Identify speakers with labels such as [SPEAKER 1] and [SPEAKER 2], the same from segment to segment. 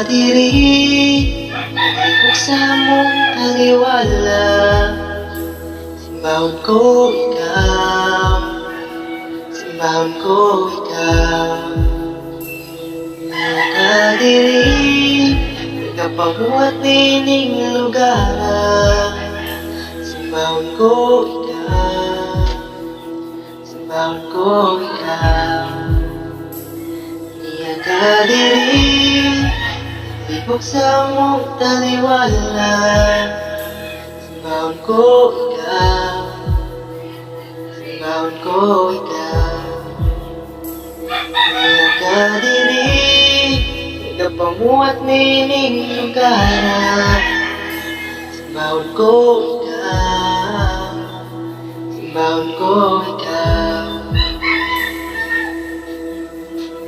[SPEAKER 1] diri, buksan mong taliwala. Simbahon ko ikaw, simbahon ko ikaw. Niya diri, nagapabuhat nining lugar. Simbahon ko ikaw, simbahon ko ikaw. Niya diri, ibuksan mong taliwala. Simbahon ko ikaw, simbahon ko ikaw. Niya diri, nagapamuhat nining lugar. Simbahon ko ikaw, simbahon ko ikaw.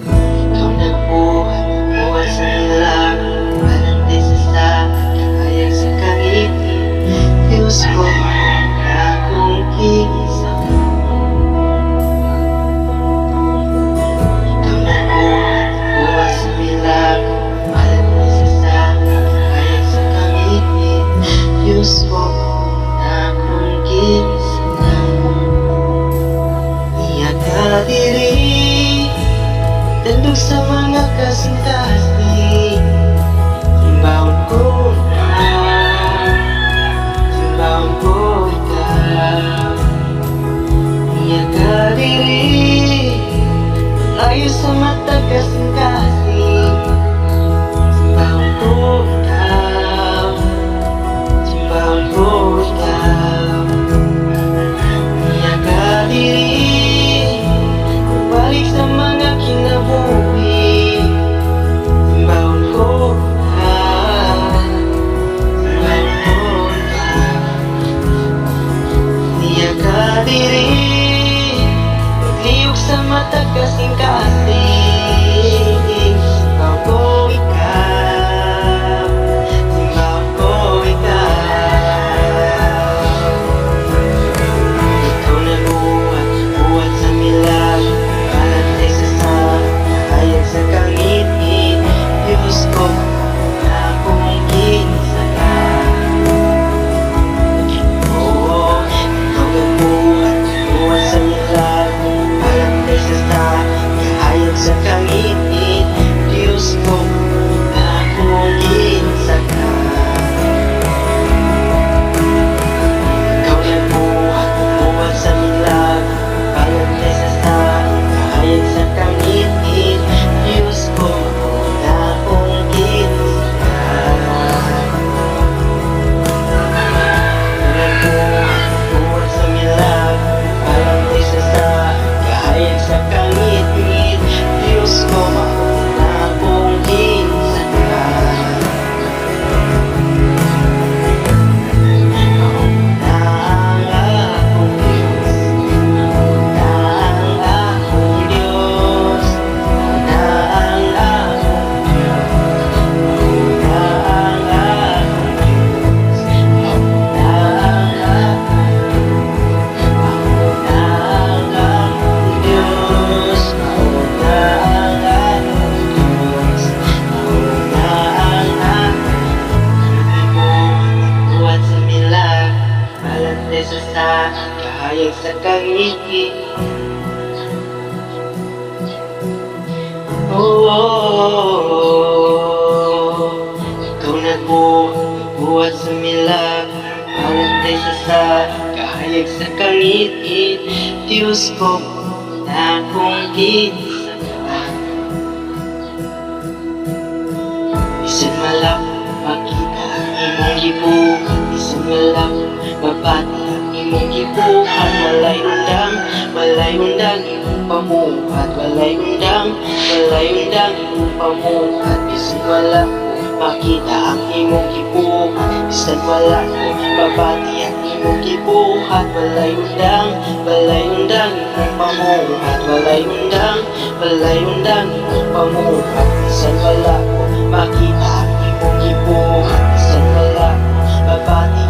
[SPEAKER 1] Ikaw nagbuhat, buhat sa nilag, balante sa kahayag sa kangiti. Diyos ko, na akong kinsa. Ikaw nagbuhat, buhat sa nilag, balante sa kahayag sa kangiti. Diyos ko, na akong kinsa. Niya diri, tandog sa mga kasing-kasing. Simbahon ko ikaw, simbahon ko ikaw. Niya diri, layo sa mata kasing-kasing. Simbahon ko ikaw, simbahon ko ikaw. Niya diri, balik sa mga kinabuhi. Simbahon ko ikaw, simbahon ko ikaw. Niya diri, pagliyok sa mata kasing-kasing. Simbahon ko ikaw, simbahon ko ikaw. Ikaw nabuhat, buhat sa milagro, balantay sa kahayag sa kangiti. Diyos ko, na akong kinsa. Oo, ikaw nabuhat, buhat sa milagro, balantay sa kahayag sa kangiti. Diyos ko, na akong kinsa. Ikaw nabuhat, buhat sa milagro, balantay sa kahayag sa kangiti. Diyos ko, na akong kinsa. Nabuhat, buhat sa milagro, balantay sa kahayag sa kangiti. Diyos ko, na akong kinsa. Kahayag sa kangiti. Ikaw nagbuhat sa milagro, balantay sa kahayag sa kangiti. Diyos ko, na akong kinsa. Bisan malap, makita ang imong gibuhat. Bisan malap, mabati ang imong gibuhat. Walay undang, walay undang imong pamuhat. Walay undang, walay undang imong pamuhat. Bisan wala ko makita ang imong gibuhat. Bisan wala ko mabati ang imong gibuhat. Walay undang, walay undang imong pamuhat. Walay undang, walay undang imong pamuhat. Bisan wala ko makita ang imong gibuhat. Bisan wala ko mabati